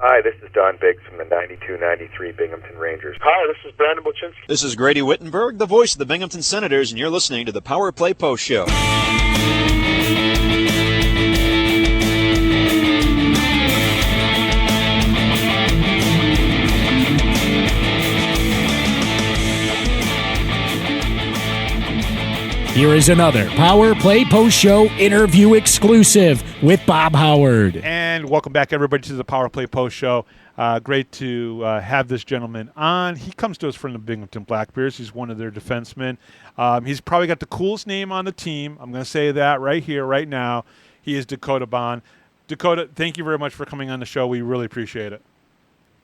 Hi, this is Don Biggs from the 92-93 Binghamton Rangers. Hi, this is Brandon Boczynski. This is Grady Wittenberg, the voice of the Binghamton Senators, and you're listening to the Power Play Post Show. Here is another Power Play Post Show interview exclusive with Bob Howard. And welcome back, everybody, to the Power Play Post Show. Great to have this gentleman on. He comes to us from the Binghamton Black Bears. He's one of their defensemen. He's probably got the coolest name on the team. I'm going to say that right here, right now. He is Dakota Bohn. Dakota, thank you very much for coming on the show. We really appreciate it.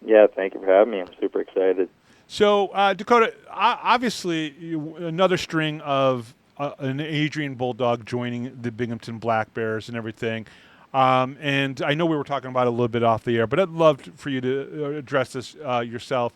Yeah, thank you for having me. I'm super excited. So, Dakota, obviously, another string of an Adrian Bulldog joining the Binghamton Black Bears and everything. And I know we were talking about it a little bit off the air, but I'd love for you to address this yourself.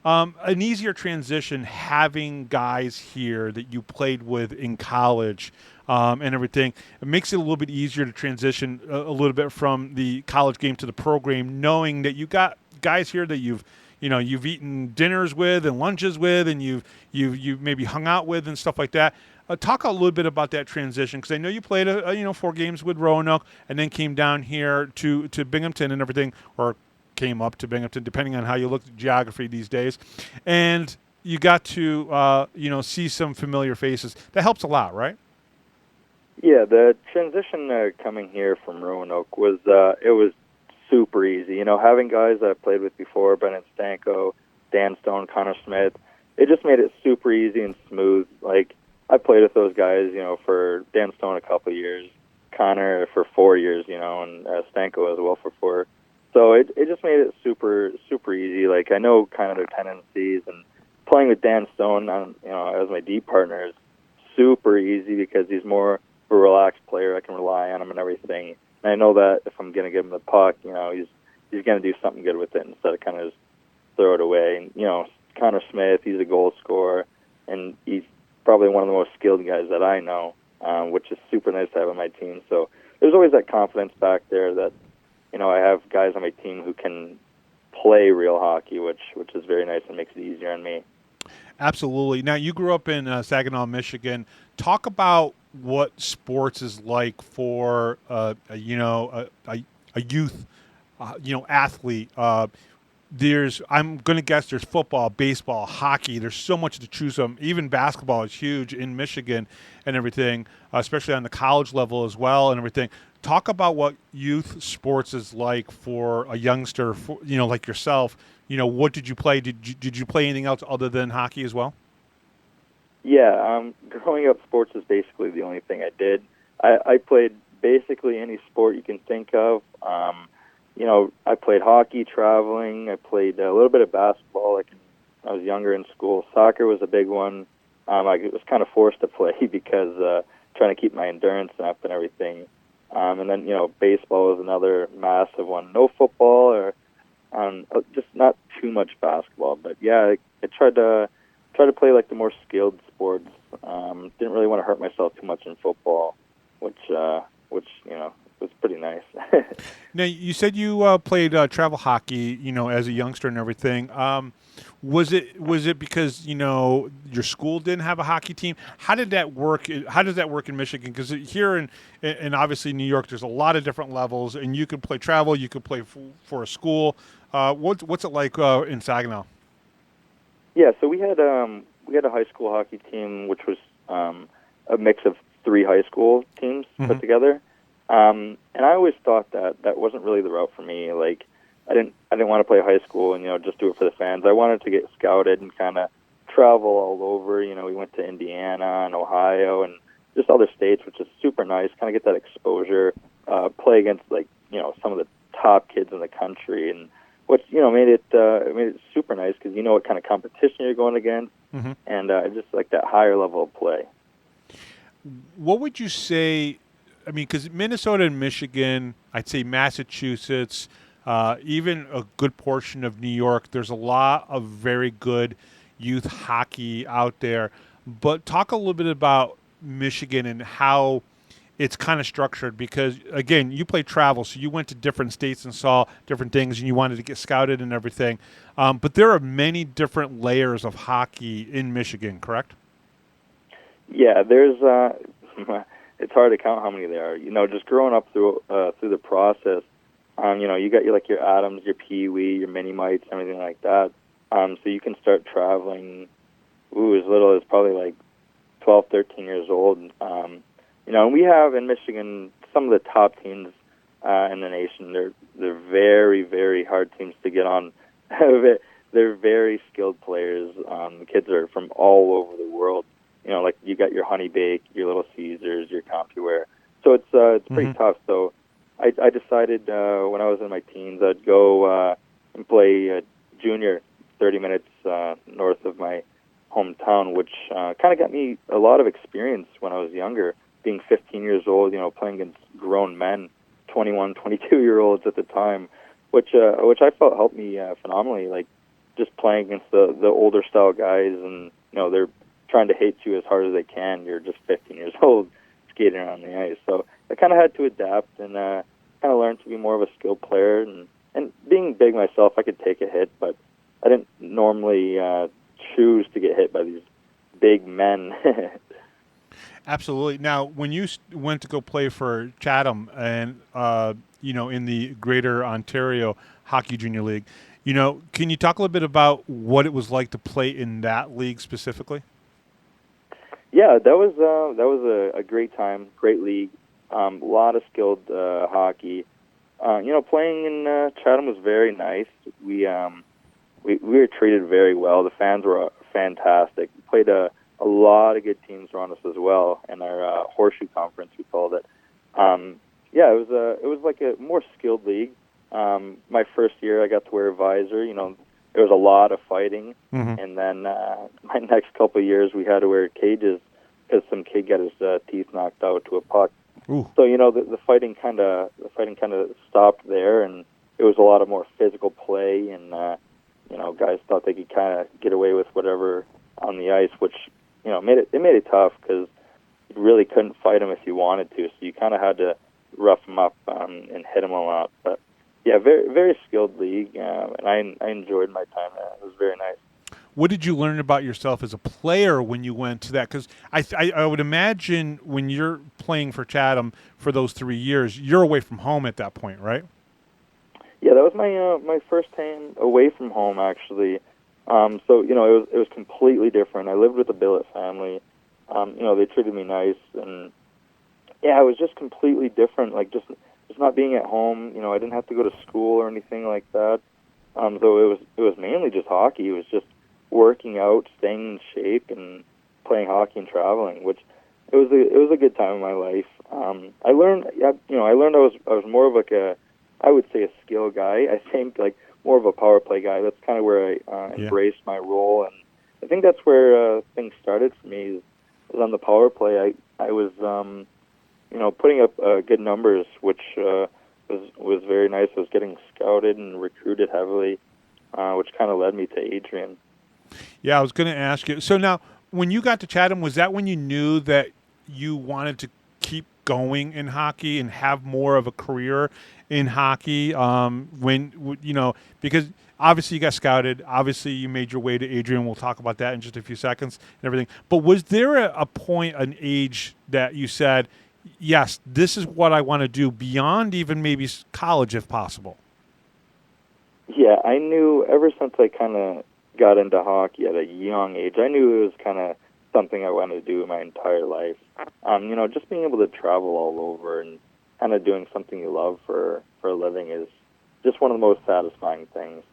An easier transition having guys here that you played with in college and everything. It makes it a little bit easier to transition a little bit from the college game to the program, knowing that you got guys here that you've eaten dinners with and lunches with, and you've maybe hung out with and stuff like that. Talk a little bit about that transition, because I know you played 4 games with Roanoke and then came down here to Binghamton and everything, or came up to Binghamton, depending on how you look at geography these days, and you got to see some familiar faces. That helps a lot, right? Yeah, the transition coming here from Roanoke was super easy. Having guys that I played with before, Brennan Stanko, Dan Stone, Connor Smith, it just made it super easy and smooth. Like, I played with those guys, for Dan Stone a couple of years, Connor for 4 years, and Stanko as well for 4. So it just made it super, super easy. Like, I know kind of their tendencies, and playing with Dan Stone, as my D partner is super easy because he's more of a relaxed player. I can rely on him and everything. And I know that if I'm going to give him the puck, he's going to do something good with it instead of kind of just throw it away. And, Connor Smith, he's a goal scorer, and he's probably one of the most skilled guys that I know, which is super nice to have on my team. So there's always that confidence back there that, I have guys on my team who can play real hockey, which is very nice and makes it easier on me. Absolutely. Now, you grew up in Saginaw, Michigan. Talk about what sports is like for a youth, athlete. I'm going to guess there's football, baseball, hockey. There's so much to choose from. Even basketball is huge in Michigan and everything, especially on the college level as well and everything. Talk about what youth sports is like for a youngster, like yourself. What did you play? Did you play anything else other than hockey as well? Yeah, growing up, sports is basically the only thing I did. I played basically any sport you can think of. I played hockey, traveling. I played a little bit of basketball. I was younger in school. Soccer was a big one. I was kind of forced to play because trying to keep my endurance up and everything. And then, baseball was another massive one. No football or just not too much basketball. But yeah, I tried to play like the more skilled sports. Didn't really want to hurt myself too much in football, which was pretty nice. Now, you said you played travel hockey, as a youngster and everything. Was it because your school didn't have a hockey team? How did that work? How does that work in Michigan? Because here in obviously New York, there's a lot of different levels, and you could play travel, you could play for a school. What's it like in Saginaw? Yeah, so we had a high school hockey team, which was a mix of 3 high school teams put together. And I always thought that wasn't really the route for me. Like, I didn't want to play high school and just do it for the fans. I wanted to get scouted and kind of travel all over. We went to Indiana and Ohio and just other states, which is super nice. Kind of get that exposure, play against some of the top kids in the country, and which made it super nice because what kind of competition you're going against, and just like that higher level of play. What would you say? I mean, because Minnesota and Michigan, I'd say Massachusetts, even a good portion of New York, there's a lot of very good youth hockey out there. But talk a little bit about Michigan and how it's kind of structured because, again, you play travel, so you went to different states and saw different things, and you wanted to get scouted and everything. But there are many different layers of hockey in Michigan, correct? Yeah, there's. It's hard to count how many there are. Just growing up through the process. You got your Adams, your Pee Wee, your Mini Mites, everything like that. So you can start traveling. As little as probably like 12, 13 years old. And we have in Michigan some of the top teams in the nation. They're very, very hard teams to get on. They're very skilled players. The kids are from all over the world. Like you got your Honey Bake, your Little Caesars, your CompuWare. So it's pretty tough. So I decided when I was in my teens I'd go and play junior 30 minutes north of my hometown, which kind of got me a lot of experience when I was younger, being 15 years old, playing against grown men, 21, 22-year-olds at the time, which I felt helped me phenomenally, like just playing against the older style guys, and they're trying to hate you as hard as they can. You're just 15 years old skating around the ice. So I kind of had to adapt and kind of learn to be more of a skilled player, and being big myself, I could take a hit, but I didn't normally choose to get hit by these big men. Absolutely. Now, when you went to go play for Chatham and, in the Greater Ontario Hockey Junior League, can you talk a little bit about what it was like to play in that league specifically? Yeah, that was a great time, great league, a lot of skilled hockey. Playing in Chatham was very nice. We were treated very well. The fans were fantastic. We played a lot of good teams around us as well in our horseshoe conference, we called it. It was like a more skilled league. My first year, I got to wear a visor. There was a lot of fighting, and then my next couple of years, we had to wear cages because some kid got his teeth knocked out to a puck. Ooh. So the fighting kind of stopped there, and it was a lot of more physical play, and guys thought they could kind of get away with whatever on the ice, which made it tough because you really couldn't fight them if you wanted to, so you kind of had to rough them up and hit them a lot. But yeah, very very skilled league, and I enjoyed my time there. It was very nice. What did you learn about yourself as a player when you went to that? Because I would imagine when you're playing for Chatham for those 3 years, you're away from home at that point, right? Yeah, that was my first time away from home, actually. So it was completely different. I lived with a billet family. They treated me nice, and yeah, it was just completely different. Like just not being at home. I didn't have to go to school or anything like that. So it was mainly just hockey. It was just working out, staying in shape, and playing hockey and traveling. Which it was a good time in my life. I learned I was more of like I would say a skill guy. I think like more of a power play guy. That's kind of where I embraced my role, and I think that's where things started for me. Was on the power play. I was putting up good numbers, which was very nice. I was getting scouted and recruited heavily, which kind of led me to Adrian. Yeah, I was going to ask you. So now, when you got to Chatham, was that when you knew that you wanted to keep going in hockey and have more of a career in hockey? Because obviously you got scouted. Obviously you made your way to Adrian. We'll talk about that in just a few seconds and everything. But was there a point, an age that you said, yes, this is what I want to do beyond even maybe college if possible? Yeah, I knew ever since I kind of got into hockey at a young age, I knew it was kind of something I wanted to do my entire life. Just being able to travel all over and kind of doing something you love for a living is just one of the most satisfying things.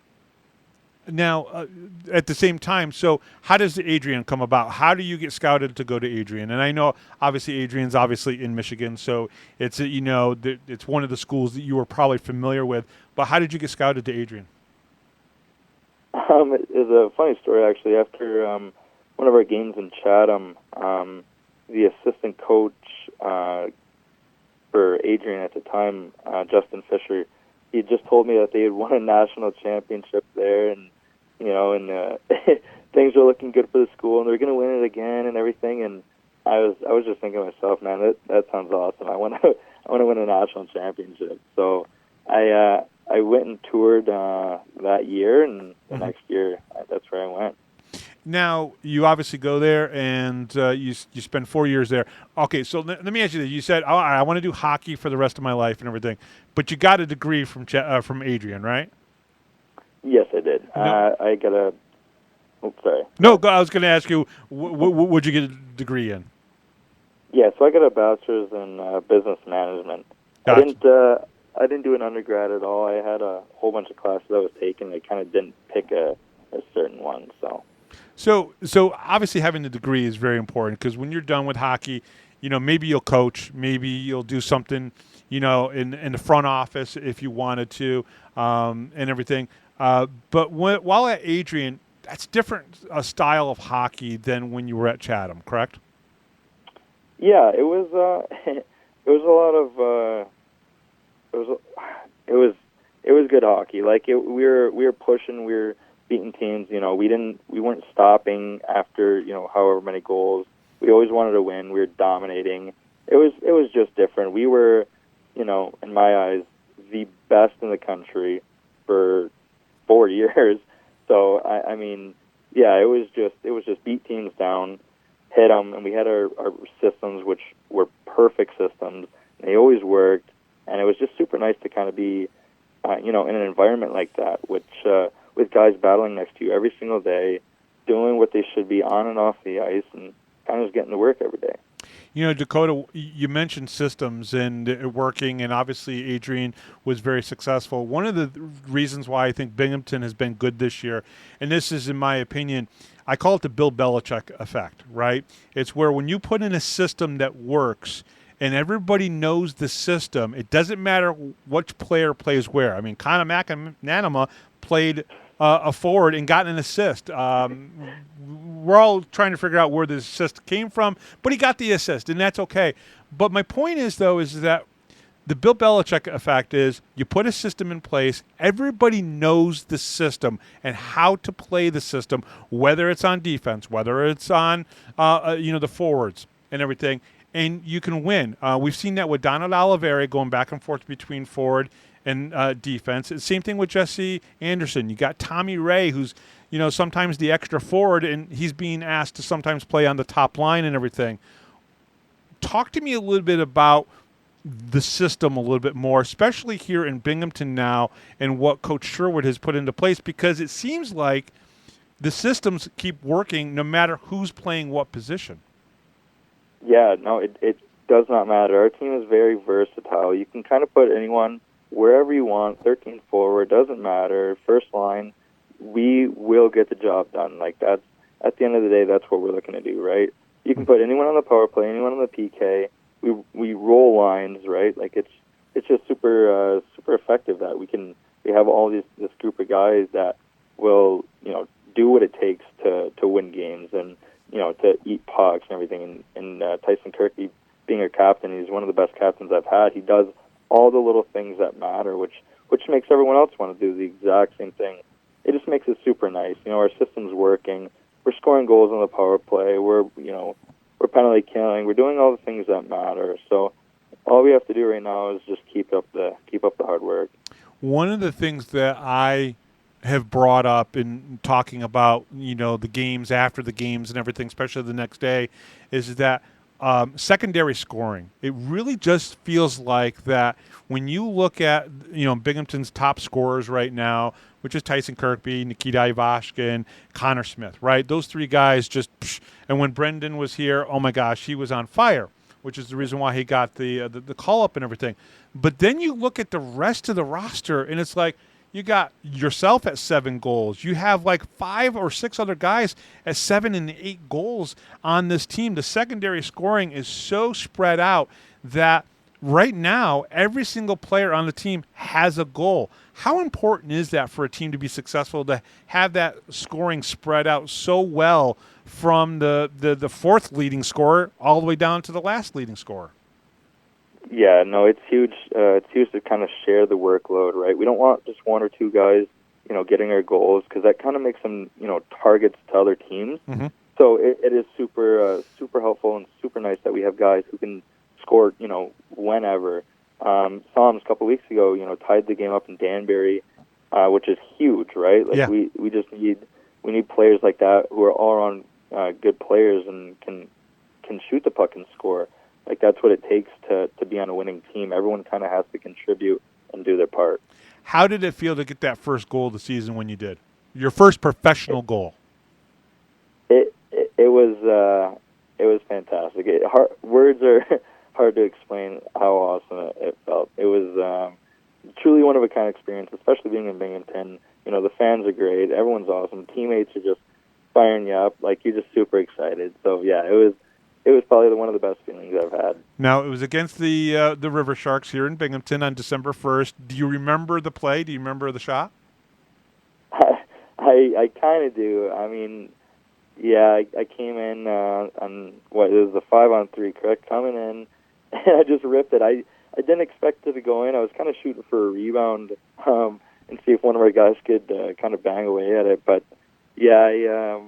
Now, at the same time, so how does Adrian come about? How do you get scouted to go to Adrian? And I know, obviously, Adrian's obviously in Michigan, so it's it's one of the schools that you were probably familiar with. But how did you get scouted to Adrian? It's a funny story, actually. After one of our games in Chatham, the assistant coach for Adrian at the time, Justin Fisher, he just told me that they had won a national championship there, and things were looking good for the school, and they're going to win it again and everything. And I was just thinking to myself, man, that sounds awesome. I want to win a national championship. So I went and toured that year, and the next year that's where I went. Now, you obviously go there, and you spend 4 years there. Okay, so let me ask you this. You said, oh, I want to do hockey for the rest of my life and everything, but you got a degree from Adrian, right? Yes, I did. No. I got a – oops, sorry. No, I was going to ask you, what'd you get a degree in? Yeah, so I got a bachelor's in business management. Gotcha. I didn't do an undergrad at all. I had a whole bunch of classes I was taking. I kind of didn't pick a certain one, so – So obviously having the degree is very important because when you're done with hockey, maybe you'll coach, maybe you'll do something, in the front office if you wanted to, and everything. But while at Adrian, that's different style of hockey than when you were at Chatham, correct? Yeah, it was. It was a lot of. It was good hockey. Like we were pushing. We were beating teams. We weren't stopping after however many goals. We always wanted to win. We were dominating. It was just different. We were, in my eyes, the best in the country for 4 years. So I mean, yeah, it was just beat teams down, hit them, and we had our systems which were perfect systems. And they always worked, and it was just super nice to kind of be, in an environment like that, which. With guys battling next to you every single day, doing what they should be on and off the ice, and kind of just getting to work every day. Dakota, you mentioned systems and working, and obviously Adrian was very successful. One of the reasons why I think Binghamton has been good this year, and this is in my opinion, I call it the Bill Belichick effect, right? It's where when you put in a system that works and everybody knows the system, it doesn't matter which player plays where. I mean, Connor McNamara played a forward and got an assist. We're all trying to figure out where the assist came from, but he got the assist, and that's okay. But my point is, though, is that the Bill Belichick effect is you put a system in place, everybody knows the system and how to play the system, whether it's on defense, whether it's on the forwards and everything, and you can win. We've seen that with Donald Oliveira going back and forth between forward and defense. Same thing with Jesse Anderson. You got Tommy Ray, who's sometimes the extra forward, and he's being asked to sometimes play on the top line and everything. Talk to me a little bit about the system a little bit more, especially here in Binghamton now, and what Coach Sherwood has put into place, because it seems like the systems keep working no matter who's playing what position. Yeah, no, it does not matter. Our team is very versatile. You can kind of put anyone wherever you want, 13 forward, doesn't matter, first line, we will get the job done. Like, that's, at the end of the day, that's what we're looking to do, right? You can put anyone on the power play, anyone on the PK, we roll lines, right? Like, it's just super effective that we have all this group of guys that will, do what it takes to win games and, to eat pucks and everything. And Tyson Kirky, being a captain, he's one of the best captains I've had. He does all the little things that matter, which makes everyone else want to do the exact same thing. It just makes it super nice. Our system's working. We're scoring goals on the power play. We're penalty killing. We're doing all the things that matter. So all we have to do right now is just keep up the hard work. One of the things that I have brought up in talking about, the games after the games and everything, especially the next day, is that secondary scoring. It really just feels like that when you look at, Binghamton's top scorers right now, which is Tyson Kirkby, Nikita Ivashkin, Connor Smith, right? Those three guys just, and when Brendan was here, oh my gosh, he was on fire, which is the reason why he got the call-up and everything. But then you look at the rest of the roster, and it's like, you got yourself at 7 goals. You have like 5 or 6 other guys at 7 and 8 goals on this team. The secondary scoring is so spread out that right now every single player on the team has a goal. How important is that for a team to be successful, to have that scoring spread out so well from the fourth leading scorer all the way down to the last leading scorer? Yeah, no, it's huge. It's huge to kind of share the workload, right? We don't want just 1 or 2 guys, getting our goals, because that kind of makes them, targets to other teams. Mm-hmm. So it is super helpful and super nice that we have guys who can score, whenever. Saw him a couple weeks ago, tied the game up in Danbury, which is huge, right? Like we just need players like that who are all around good players and can shoot the puck and score. Like that's what it takes to be on a winning team. Everyone kind of has to contribute and do their part. How did it feel to get that first goal of the season when you did? Your first professional goal? It was fantastic. Words are hard to explain how awesome it felt. It was truly one of a kind experience, especially being in Binghamton. The fans are great. Everyone's awesome. Teammates are just firing you up. Like you're just super excited. So yeah, it was probably one of the best feelings I've had. Now, it was against the River Sharks here in Binghamton on December 1st. Do you remember the play? Do you remember the shot? I kind of do. I mean, yeah, I came in on it was a 5-on-3, correct? Coming in, and I just ripped it. I didn't expect it to go in. I was kind of shooting for a rebound and see if one of our guys could kind of bang away at it. But yeah,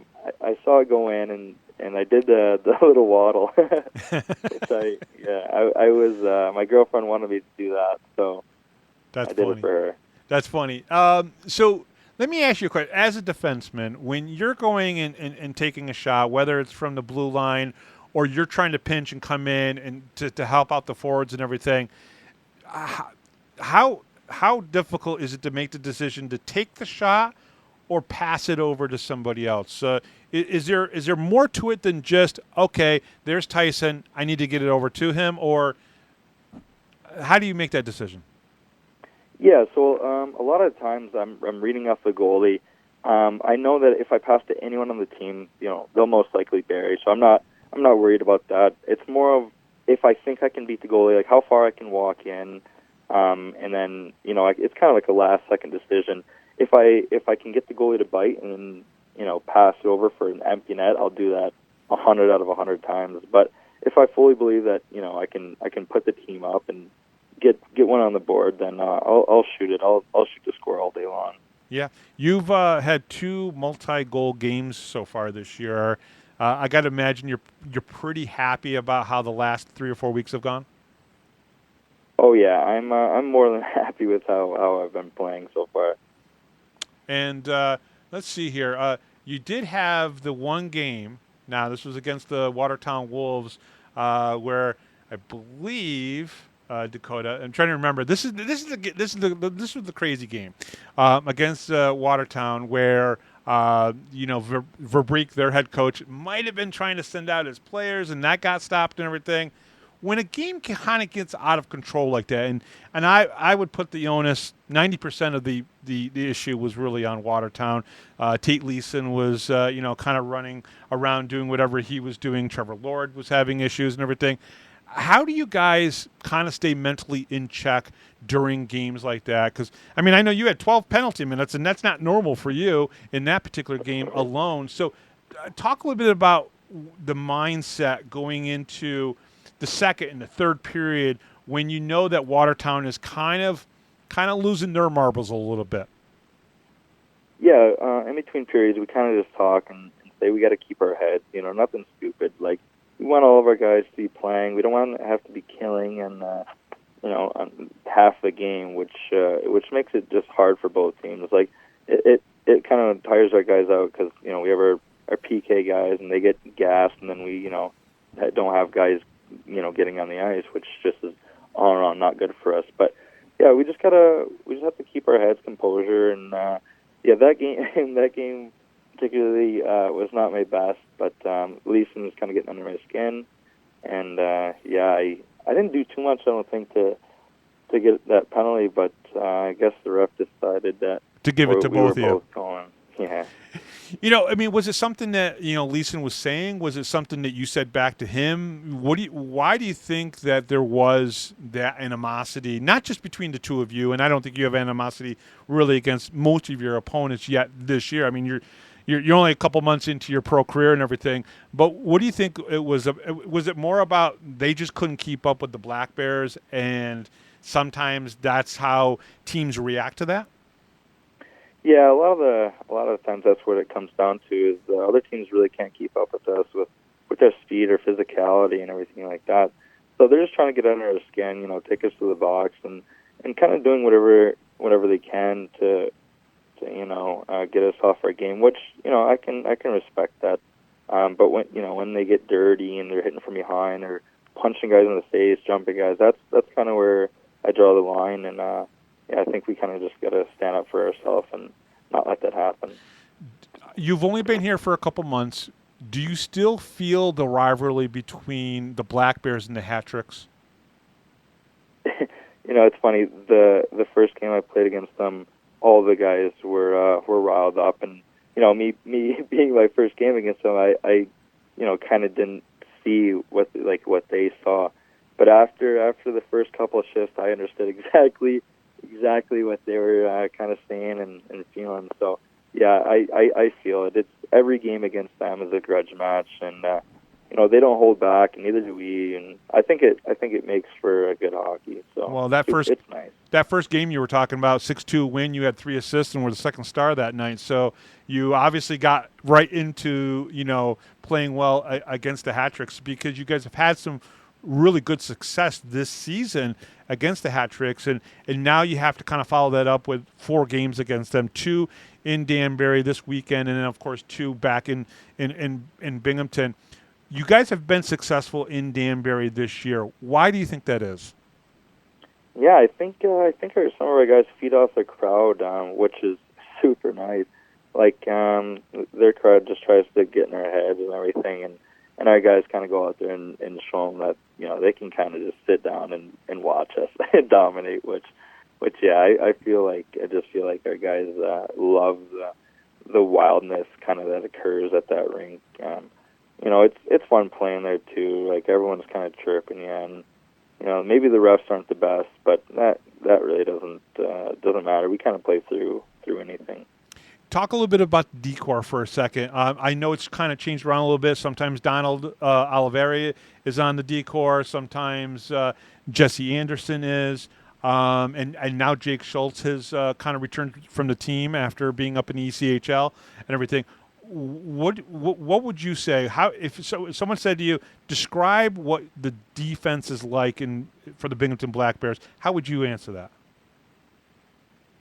I saw it go in, and I did the little waddle. Which I was my girlfriend wanted me to do that, so I did it for her. That's funny. So let me ask you a question. As a defenseman, when you're going and taking a shot, whether it's from the blue line or you're trying to pinch and come in and to help out the forwards and everything, how difficult is it to make the decision to take the shot or pass it over to somebody else? Is there more to it than just, okay, there's Tyson, I need to get it over to him, or how do you make that decision? Yeah, so a lot of times I'm reading off the goalie. I know that if I pass to anyone on the team, they'll most likely bury. So I'm not worried about that. It's more of if I think I can beat the goalie, like how far I can walk in, and then it's kind of like a last second decision. If I can get the goalie to bite and pass it over for an empty net, I'll do that 100 out of 100 times. But if I fully believe that I can put the team up and get one on the board, then I'll shoot it. I'll shoot the score all day long. Yeah, you've had 2 multi-goal games so far this year. I got to imagine you're pretty happy about how the last 3 or 4 weeks have gone. Oh yeah, I'm more than happy with how I've been playing so far. And let's see here. You did have the one game. Now this was against the Watertown Wolves, where I believe. Dakota. I'm trying to remember. This was the crazy game against Watertown, where Verbeek, their head coach, might have been trying to send out his players, and that got stopped and everything. When a game kind of gets out of control like that, and I would put the onus, 90% of the issue was really on Watertown. Tate Leeson was kind of running around doing whatever he was doing. Trevor Lord was having issues and everything. How do you guys kind of stay mentally in check during games like that? Because, I mean, I know you had 12 penalty minutes, and that's not normal for you in that particular game alone. So talk a little bit about the mindset going into the second and the third period when you know that Watertown is kind of losing their marbles a little bit. Yeah, in between periods, we kind of just talk and say we got to keep our heads, nothing stupid. Like, we want all of our guys to be playing. We don't want to have to be killing and on half the game, which makes it just hard for both teams. Like it kind of tires our guys out because we have our PK guys and they get gassed, and then we don't have guys getting on the ice, which just is all around not good for us. But yeah, we just have to keep our heads composure, and that game particularly was not my best, but Leeson was kind of getting under my skin, and I didn't do too much, I don't think, to get that penalty, but I guess the ref decided that to give it to both of you. Both going. Yeah. Was it something that Leeson was saying? Was it something that you said back to him? Why do you think that there was that animosity, not just between the two of you? And I don't think you have animosity really against most of your opponents yet this year. I mean, you're only a couple months into your pro career and everything. But what do you think it was? Was it more about they just couldn't keep up with the Black Bears, and sometimes that's how teams react to that? Yeah, a lot of the times that's what it comes down to is the other teams really can't keep up with us with their speed or physicality and everything like that. So they're just trying to get under our skin, take us to the box and kind of doing whatever they can to get us off our game, which I can respect that. But when they get dirty and they're hitting from behind or punching guys in the face, jumping guys, that's kind of where I draw the line. And I think we kind of just got to stand up for ourselves and not let that happen. You've only been here for a couple months. Do you still feel the rivalry between the Black Bears and the Hat-Tricks? It's funny. The first game I played against them, all the guys were riled up, and me being my first game against them, I kind of didn't see what they saw. But after the first couple of shifts, I understood exactly what they were kind of saying and feeling. So yeah, I feel it. It's every game against them is a grudge match, and they don't hold back, and neither do we. And I think it makes for a good hockey. So well, it's nice. That first game you were talking about, 6-2 win, you had 3 assists and were the second star that night. So you obviously got right into playing well against the Hat-Tricks, because you guys have had some really good success this season against the Hat-Tricks, and now you have to kind of follow that up with 4 games against them, 2 in Danbury this weekend, and then of course 2 back in Binghamton. You guys have been successful in Danbury this year. Why do you think that is? Yeah, I think some of our guys feed off the crowd, which is super nice. Like their crowd just tries to get in our heads and everything, and our guys kind of go out there and show them that they can kind of just sit down and watch us dominate. Which yeah, I just feel like our guys love the wildness kind of that occurs at that rink. It's fun playing there too. Like everyone's kind of chirping you, and maybe the refs aren't the best, but that really doesn't matter. We kind of play through anything. Talk a little bit about the decor for a second. I know it's kind of changed around a little bit. Sometimes Donald Oliveri is on the decor. Sometimes Jesse Anderson is. And now Jake Schultz has kind of returned from the team after being up in the ECHL and everything. What would you say? If someone said to you, describe what the defense is like for the Binghamton Black Bears, how would you answer that?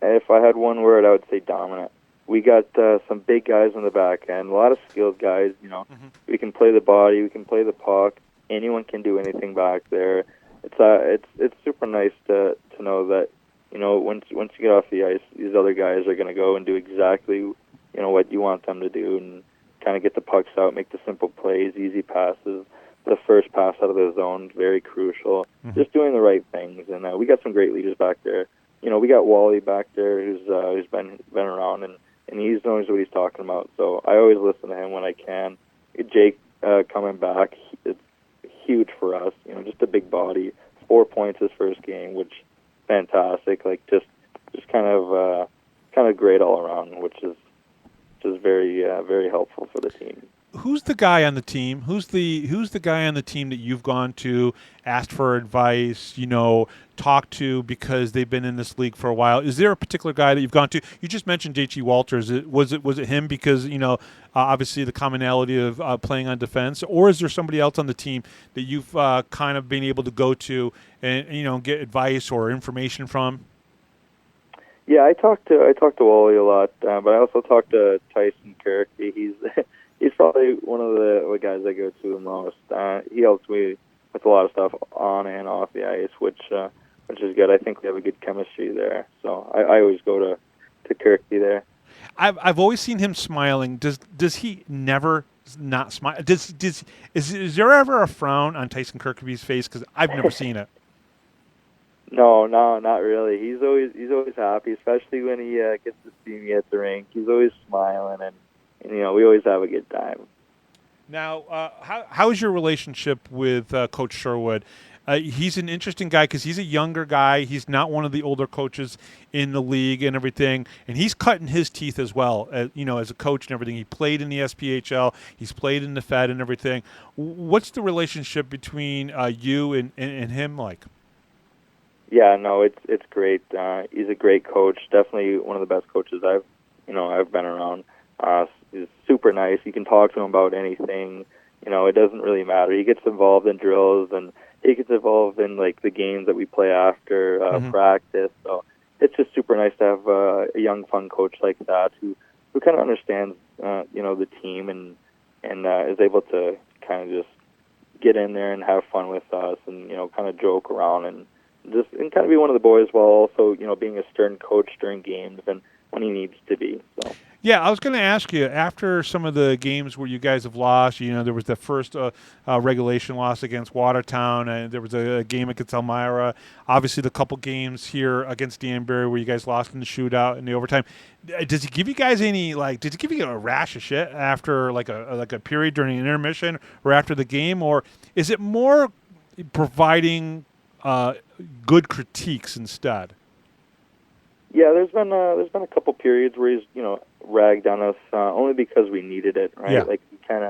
If I had one word, I would say dominant. We got some big guys on the back end, a lot of skilled guys. We can play the body, we can play the puck. Anyone can do anything back there. It's super nice to know that once you get off the ice, these other guys are going to go and do exactly what you want them to do, and kind of get the pucks out, make the simple plays, easy passes. The first pass out of the zone, very crucial. Just doing the right things, and we got some great leaders back there. We got Wally back there who's been around, and he knows what he's talking about. So I always listen to him when I can. Jake coming back, it's huge for us. Just a big body, 4 points his first game, which fantastic. Like just kind of great all around, which is very very helpful for the team. Who's the guy on the team? Who's the guy on the team that you've gone to, asked for advice, talked to because they've been in this league for a while? Is there a particular guy that you've gone to? You just mentioned J.G. Walters. Was it him because obviously the commonality of playing on defense, or is there somebody else on the team that you've kind of been able to go to and get advice or information from? Yeah, I talked to Wally a lot, but I also talked to Tyson Kirky. He's probably one of the guys I go to the most. He helps me with a lot of stuff on and off the ice, which is good. I think we have a good chemistry there. So I always go to Kirky there. I've always seen him smiling. Does he never not smile? Is there ever a frown on Tyson Kirky's face? Because I've never seen it. No, not really. He's always happy, especially when he gets to see me at the rink. He's always smiling, and we always have a good time. Now, how is your relationship with Coach Sherwood? He's an interesting guy because he's a younger guy. He's not one of the older coaches in the league and everything, and he's cutting his teeth as well. As a coach and everything. He played in the FPHL. He's played in the Fed and everything. What's the relationship between you and him like? Yeah, no, it's great. He's a great coach. Definitely one of the best coaches I've I've been around. He's super nice. You can talk to him about anything. It doesn't really matter. He gets involved in drills, and he gets involved in like the games that we play after practice. So it's just super nice to have a young, fun coach like that who kind of understands the team and is able to kind of just get in there and have fun with us and kind of joke around and kind of be one of the boys while also being a stern coach during games and when he needs to be. So. Yeah, I was going to ask you, after some of the games where you guys have lost, there was the first regulation loss against Watertown, and there was a game against Elmira. Obviously, the couple games here against Danbury where you guys lost in the shootout in the overtime. Does he give you guys did he give you a rash of shit after like a period during an intermission or after the game, or is it more providing good critiques instead? Yeah, there's been a couple periods where he's ragged on us only because we needed it, right? Yeah. Like we kind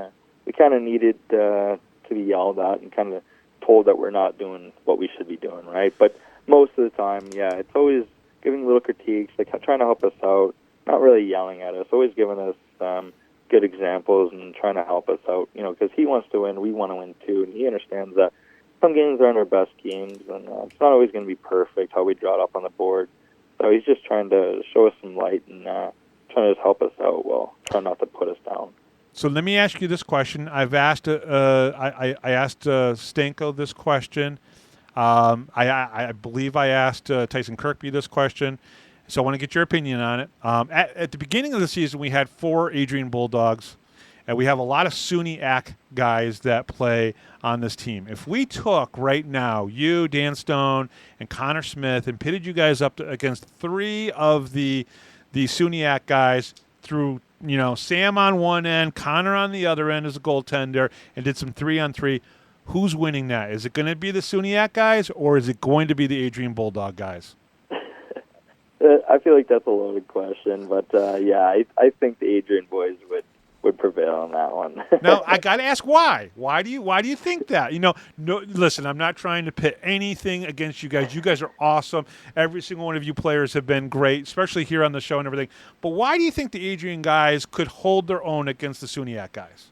of needed to be yelled at and kind of told that we're not doing what we should be doing, right? But most of the time, yeah, it's always giving little critiques, like trying to help us out, not really yelling at us, always giving us good examples and trying to help us out, because he wants to win, we want to win too, and he understands that some games aren't our best games, and it's not always going to be perfect how we draw it up on the board. So he's just trying to show us some light and trying to just help us out while trying not to put us down. So let me ask you this question. I've asked I asked Stanko this question. I believe I asked Tyson Kirkby this question. So I want to get your opinion on it. At the beginning of the season, we had 4 Adrian Bulldogs, and we have a lot of SUNY-AC guys that play on this team. If we took right now you, Dan Stone, and Connor Smith and pitted you guys up against 3 of the SUNY-AC guys through, Sam on one end, Connor on the other end as a goaltender, and did some 3-on-3, who's winning that? Is it going to be the SUNY-AC guys, or is it going to be the Adrian Bulldog guys? I feel like that's a loaded question, but I think the Adrian boys would prevail on that one. Now I got to ask why. Why do you think that? No, listen, I'm not trying to pit anything against you guys. You guys are awesome. Every single one of you players have been great, especially here on the show and everything. But why do you think the Adrian guys could hold their own against the SUNY-AC guys?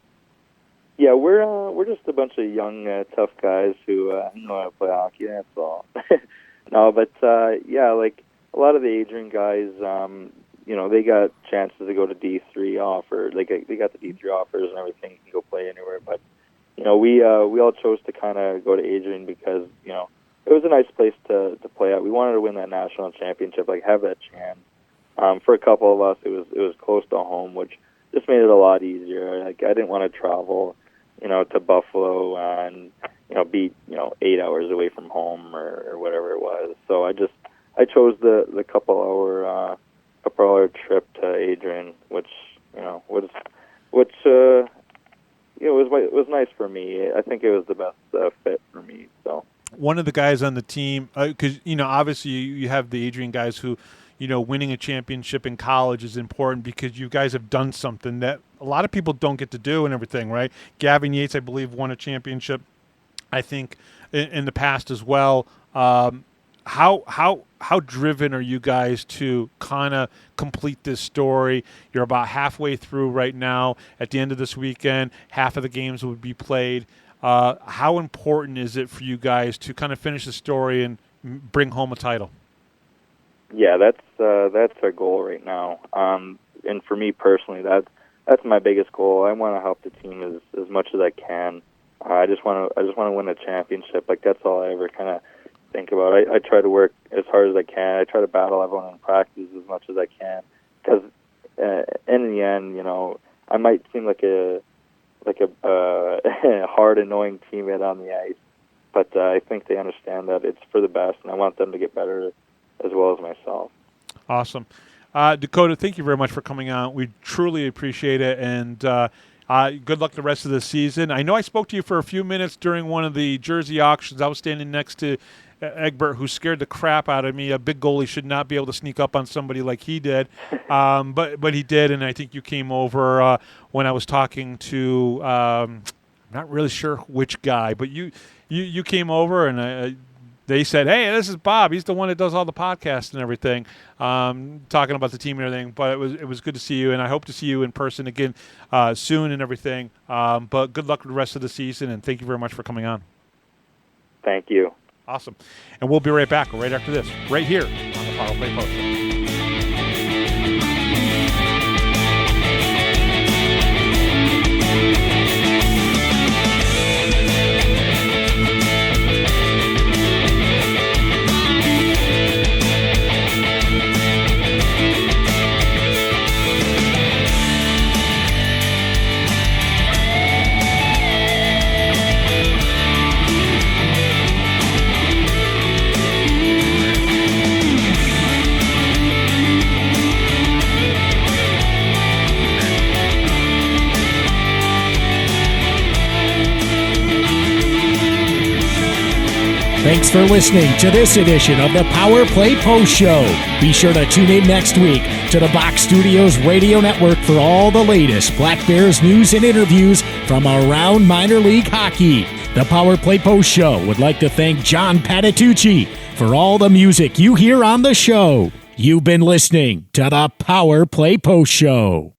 Yeah, we're just a bunch of young, tough guys who know how to play hockey. That's all. No, but like a lot of the Adrian guys, they got chances to go to D3 offer. They got the D3 offers and everything. You can go play anywhere. But we all chose to kind of go to Adrian because it was a nice place to play at. We wanted to win that national championship, like have that chance. For a couple of us, it was close to home, which just made it a lot easier. Like I didn't want to travel, to Buffalo and be 8 hours away from home or whatever it was. So I chose the couple hour trip to Adrian, which was nice for me. I think it was the best fit for me. So one of the guys on the team, because obviously you have the Adrian guys who, winning a championship in college is important because you guys have done something that a lot of people don't get to do and everything, right? Gavin Yates, I believe, won a championship, I think, in the past as well. How driven are you guys to kind of complete this story? You're about halfway through right now. At the end of this weekend, half of the games would be played. How important is it for you guys to kind of finish the story and bring home a title? Yeah, that's our goal right now. And for me personally, that's my biggest goal. I want to help the team as much as I can. I just want to win a championship. Like that's all I ever kind of think about. I try to work as hard as I can. I try to battle everyone in practice as much as I can, because in the end, I might seem like a hard, annoying teammate on the ice, but I think they understand that it's for the best, and I want them to get better as well as myself. Awesome. Dakota, thank you very much for coming on. We truly appreciate it, and good luck the rest of the season. I know I spoke to you for a few minutes during one of the jersey auctions. I was standing next to Egbert, who scared the crap out of me. A big goalie should not be able to sneak up on somebody like he did, but he did, and I think you came over when I was talking to I'm not really sure which guy, but you came over, and they said, hey, this is Bob. He's the one that does all the podcasts and everything, talking about the team and everything. But it was good to see you, and I hope to see you in person again soon and everything. But good luck with the rest of the season, and thank you very much for coming on. Thank you. Awesome. And we'll be right back right after this, right here on the Power Play Post Show. Thanks for listening to this edition of the Power Play Post Show. Be sure to tune in next week to the Box Studios Radio Network for all the latest Black Bears news and interviews from around minor league hockey. The Power Play Post Show would like to thank John Patitucci for all the music you hear on the show. You've been listening to the Power Play Post Show.